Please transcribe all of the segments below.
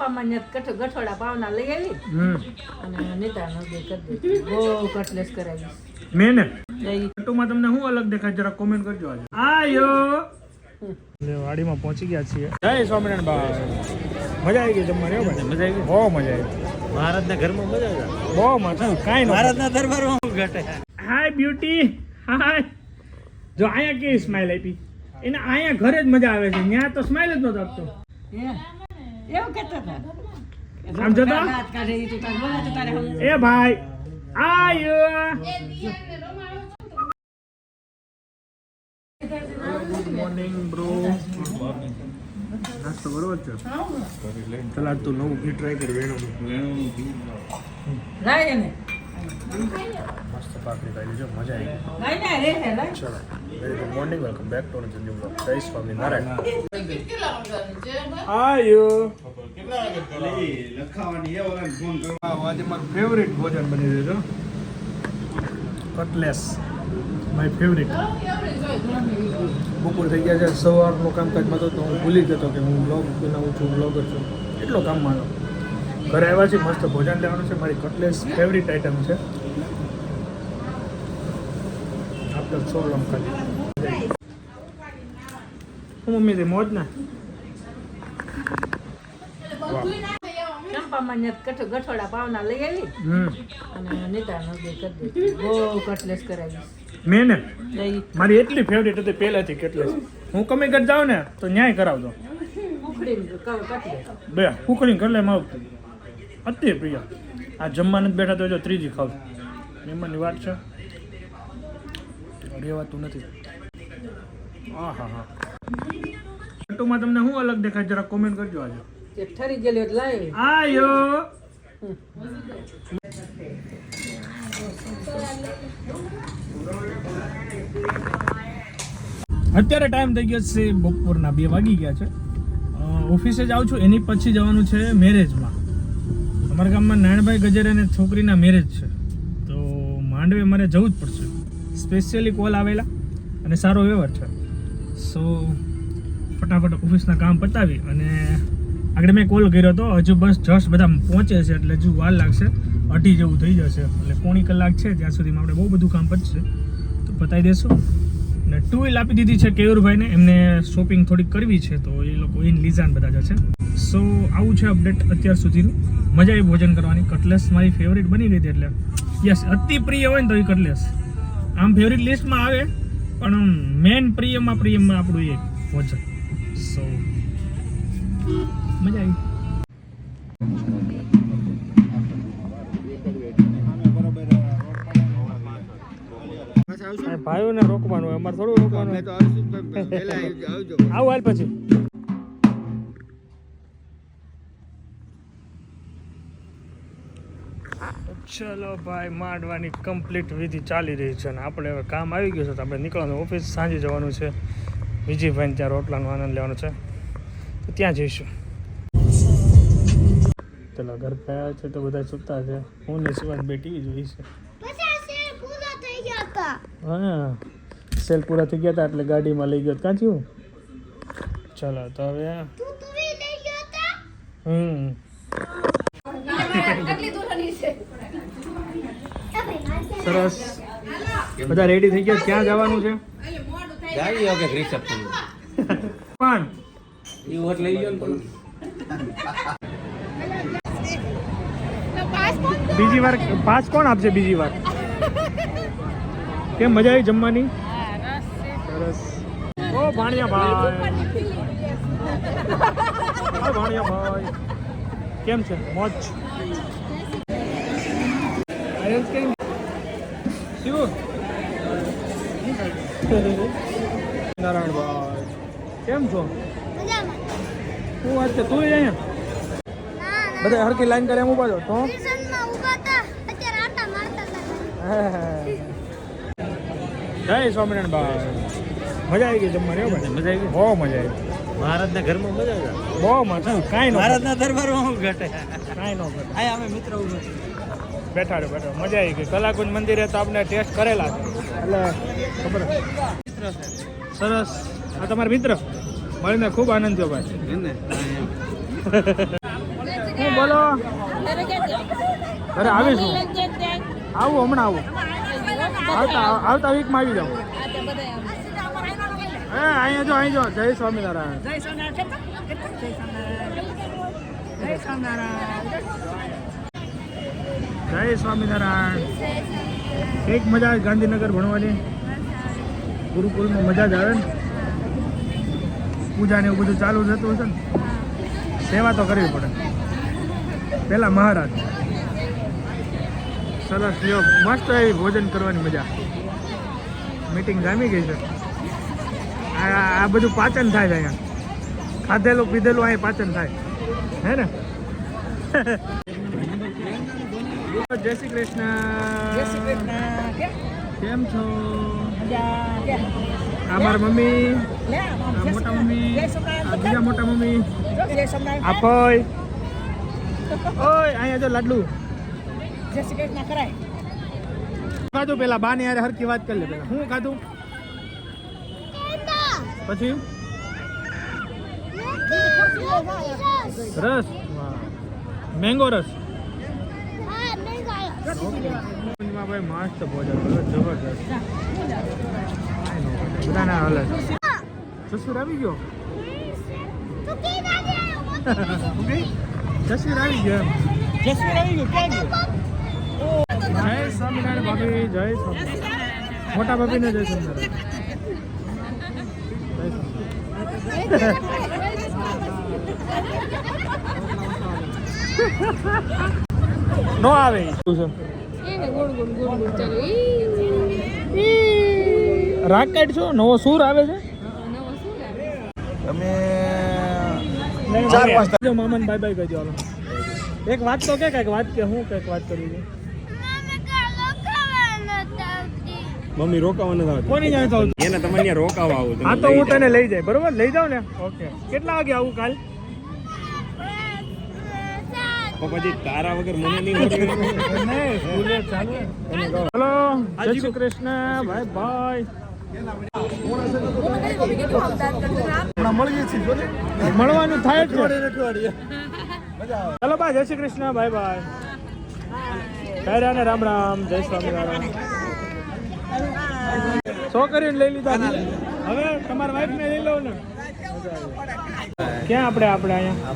ચંપામાં ગઠોડા પાવના લઈ આવી અને નિદાન કરી દીધી. બહુ કટલેસ કરાવી મેં ને ફોટોમાં તમને શું અલગ દેખાય જરા કોમેન્ટ કરજો. આજે આયો વાડીમાં પહોંચી ગયા છીએ. જય સ્વામિનારાયણ બા. મજા આવી ગઈ જમવાની. હો ભાઈ મજા આવી ગઈ. બહુ મજા આવી. મહારાજના ઘરમાં મજા આવે. બહુ મજા. કાંઈ નહીં મહારાજના દરબારમાં ઘટે. હાય બ્યુટી હાય. જો અહીંયા કેવી સ્માઈલ આપી એને. અહીંયા ઘરે જ મજા આવે છે. ત્યાં તો સ્માઈલ જ નતો આપતો. એવું કહેતા હતા. આમ જોતા એ ભાઈ આયો. Good morning bro. નાસ્તો બરોબર છે. ચાલ આજ તો નવું ઘી ટ્રાય કરી. વેણું લાય ને મસ્ત ભાખરી ખાઈ લીધો. મજા આવી. લાય ને રે હે લાય. ચલો very good morning. Welcome back to our new blog. જય સ્વામિનારાયણ. આયો આજે મારું ફેવરિટ ભોજન બની રહ્યું છે. Cutlets my favourite. બપોર થઈ ગયા છે. સવારનું કામકાજમાં તો હું ભૂલી ગયો કે હું બ્લોગ બનાવું છું, બ્લોગર છું. એટલો કામમાં હતો. ઘરે આવ્યા છે. મસ્ત ભોજન લેવાનું છે. મારી કટલેસ ફેવરિટ આઈટમ છે. આપણે સોલમ ખાલી હું મમ્મી મોજ ને ચંપામાં ગઠોડા પાવના લઈ આવી અને નિદાન કરી દીધી. બહુ કટલેસ કરાવી મેં ને મારી એટલી ફેવરિટ હતી પહેલાથી. કેટલી હું કમી ઘર જાઉં ને તો ન્યાય કરાવજો. બે કુકડી કરલે માવ અતિ પ્રિય. આ જમવા નથી બેઠા તો જો ત્રીજી ખાવ. મહેમાનની વાત છે. રહેવાતું નથી. હા હા હા. ફોટોમાં તમને શું અલગ દેખાય જરા કોમેન્ટ કરજો. આજે ઠરી ગયેલી એટલે લાવી. આયો અત્યારે ટાઈમ થઈ ગયો છે બપોરના 2 વાગી ગયા છે. ઓફિસે જાઉં છું. એની પછી જવાનું છે મેરેજમાં. અમારા ગામમાં નારાયણભાઈ ગજેરાને છોકરીના મેરેજ છે તો માંડવે મારે જવું જ પડશે. સ્પેશિયલી કોલ આવેલા અને સારો વ્યવહાર છે. સો ફટાફટ ઓફિસના કામ પતાવી અને આગળ મેં કોલ કર્યો હતો. હજુ બસ જસ્ટ બધા પહોંચે છે એટલે હજુ વાર લાગશે. 2:30 જેવું થઈ જશે એટલે પોણી કલાક છે. ત્યાં સુધીમાં આપણે બહુ બધું કામ પતશે તો પતાવી દેશું. ને 2 વ્હીલ આપી દીધી છે કેયુરભાઈને. એમને શોપિંગ થોડીક કરવી છે તો એ લોકો ઇન લીઝાન બધા જશે. સો આવું છે અપડેટ અત્યાર સુધીનું. મજા આવી ભોજન કરવાની. કટલેસ મારી ફેવરિટ બની ગઈ હતી. એટલે યસ અતિ પ્રિય હોય ને તો એ કટલેસ આમ ફેવરિટ લિસ્ટમાં આવે પણ મેન પ્રિયમાં આપણું એક ભોજન. સો મજા આવી. ભાઈઓને રોકવાનું હોય. અમારે થોડું રોકવાનું. આવું હાલ પછી. ચલો ભાઈ માંડવાની કમ્પ્લીટ વિધિ ચાલી રહી છે. અને આપણે હવે કામ આવી ગયું છે તો આપણે નીકળવાનું. ઓફિસ સાંજે જવાનું છે. વિજયભાઈને ત્યાં રોટલાનો આનંદ લેવાનો છે તો ત્યાં જઈશું. ચલો ઘર ગયા છે તો બધા સૂતા છે. હું ને શિવાન બે ટીવી જોઈ છે. હા સેલ પૂરા થઈ ગયા હતા એટલે ગાડીમાં લઈ ગયો. ક્યાં થયું? ચલો તો હવે સરસ બધા રેડી થઈ ગયા. ક્યાં જવાનું છે? પણ બીજી વાર પાસ કોણ આપશે? બીજી વાર કેમ મજા આવી જમવાની? સરસ. ઓ ભાણિયા ભાઈ. ભાણિયા ભાઈ કેમ છે? મોજ. નારાયણભાઈ કેમ છો? શું વાત છે? તું અહીંયા બધા હરકી લાઈન કરે એમ ઉભા છો તો? જય સ્વામિનારાયણ ભાઈ. મજા આવી ગઈ જમવાની. હો ભાઈ મજા આવી ગઈ. બહુ મજા આવી. મહારાજના ઘરમાં મજા આવે. બહુ મજા. કાંઈ મહારાજના દરબારમાં ઘટે. કાંઈ ન ઘટે. આ અમે મિત્ર બેઠાડો મજા આવી ગઈ. કલાકુંજ મંદિરે તો આપણે ટેસ્ટ કરેલા છે એટલે ખબર. સરસ. આ તમારા મિત્ર મળીને ખૂબ આનંદ થયો ભાઈ. હું બોલો અરે આવીશું આવું હમણાં આવું આવતા વીકમાં આવી જાઉં હે અહીંયા જો અહીં જો જય સ્વામિનારાયણ જય સ્વામિનારાયણ એક મજા આવે ગાંધીનગર ભણવાની ગુરુકુલમાં મજા જ આવે ને પૂજા ને એવું બધું ચાલુ થતું હશે ને સેવા તો કરવી પડે પેલા મહારાજ સરસ લ્યો મસ્ત એવી ભોજન કરવાની મજા મીટિંગ જામી ગઈ છે આ બધું પાચન થાય છે અહીંયા ખાધેલું પીધેલું અહીંયા પાચન થાય હે ને જય શ્રી કૃષ્ણ કેમ છો અમારા મમ્મી મોટા મમ્મી બીજા મોટા મમ્મી આપોય ઓય અહીંયા જો લાડુ ખાધું પેલા બા ને યાર હરકી વાત કરી લે પેલા હું ખાધું પછી રસ મેંગો રસ ભાઈ મસ્ત ભોજન જબરદસ્ત બધાના હાલત સસુર આવી ગયો જસવીર આવી ગયો જય સ્વામિનારાયણ ભાભી જય સ્વામિનારાયણ મોટા ભાભી ને જય સ્વામિનારાયણ નો આવે રાકેટ છો નવો સૂર આવે છે તમે 4-5 મામન બાય બાય કહી દો એક વાત તો કે કઈક વાત કે હું કઈક વાત કરી છે મમ્મી રોકાવા નથી આવતી કોની જાય તો એને તમને ત્યાં રોકાવા આવું હા તો હું તને લઈ જાય બરોબર લઈ જાવ ને ઓકે કેટલા વાગે આવું કાલ પછી તારા વગર મને નહીં સ્કૂલે ચાલુ હેલો જય શ્રી કૃષ્ણ ભાઈ ભાઈ મળવાનું થાય જ ચાલો બા જય શ્રી કૃષ્ણ ભાઈ ભાઈ તારા ને રામ રામ જય સ્વામિનારાયણ છોકરીને લઈ લીધા હવે તમારા વાઈફ ને લઈ લો ને ક્યાં આપણે અહીંયા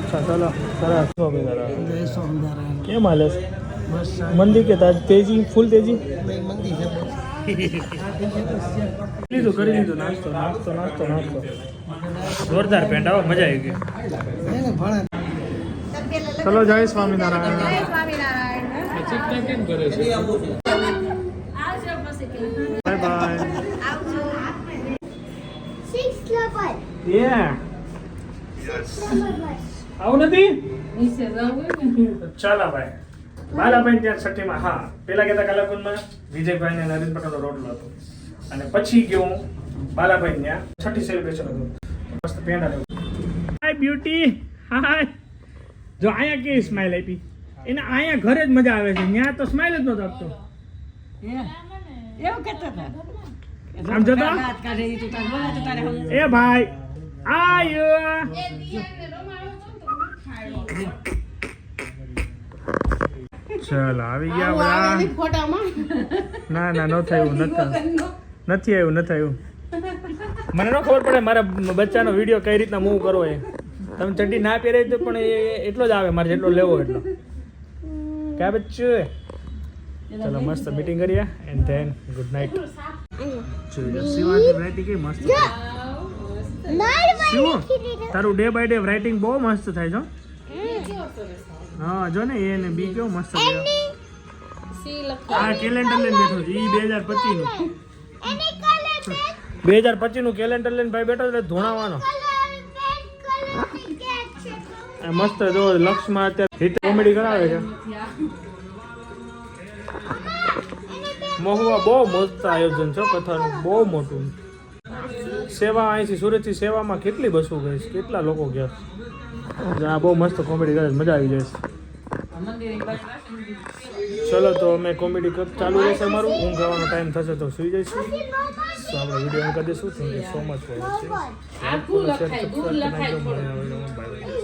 અચ્છા ચલો સરસ સ્વામિનારાયણ કેમ હાલે મંદી કે તેજી ફૂલ તેજી લીધું કરી લીધું નાસ્તો જોરદાર પેન્ટ આવો મજા આવી ગઈ ચલો જય સ્વામિનારાયણ બાય બાય આવું નથી ચાલો ભાઈ બાલાભાઈ ત્યાં છઠ્ઠીમાં હા પેલા કહેતા કલાકુંજમાં વિજયભાઈ ને નરેન્દ્ર પટેલનો રોટલો હતો અને પછી ગયો હું બાલાભાઈ ત્યાં છઠ્ઠી સેલિબ્રેશન હતું મસ્ત પેંડા લેવું હાય બ્યુટી હાય જો અહીંયા કેવી સ્માઈલ આપી એને અહીંયા ઘરે જ મજા આવે છે ત્યાં તો સ્માઈલ જ નતો આપતો એવું કહેતા હતા આમ જતો એ ભાઈ આયો ચાલ આવી ગયા ના ન થયું નથી આવ્યું મને ન ખબર પડે મારા બચ્ચાનો વિડીયો કઈ રીતના મૂવ કરવો એ તમે ચડ્ડી ના પહેરાય તો પણ એટલો જ આવે મારે જેટલો લેવો એટલો ક્યાં બચ્ચું ચલો મસ્ત મીટિંગ કરીએ and then good night Shivani writing કે મસ્ત શિવ તારું ડે બાય ડે રાઇટિંગ બહુ મસ્ત થાય છે હા જો ને એ ને બી કેવો મસ્ત છે આ કેલેન્ડર લઈને બેઠો છે ઈ 2025 નું 2025 નું કેલેન્ડર લઈને ભાઈ બેઠો એટલે ધોણાવાનો મસ્ત જો લક્ષમાં અત્યારે હિટ કોમેડી કરાવે છે મહુવા બહુ મસ્ત આયોજન છે કથાનું બહુ મોટું સેવા અહીંથી સુરતથી સેવામાં કેટલી બસો ગઈ છે કેટલા લોકો ગયા આ બહુ મસ્ત કોમેડી કરે મજા આવી જાય છે ચલો તો અમે કોમેડી ચાલુ રહેશે અમારું ઊંઘ આવવાનો ટાઈમ થશે તો સુઈ જઈશું તો આપણે વિડીયો કરી દઈશું thank you so much for watching bye bye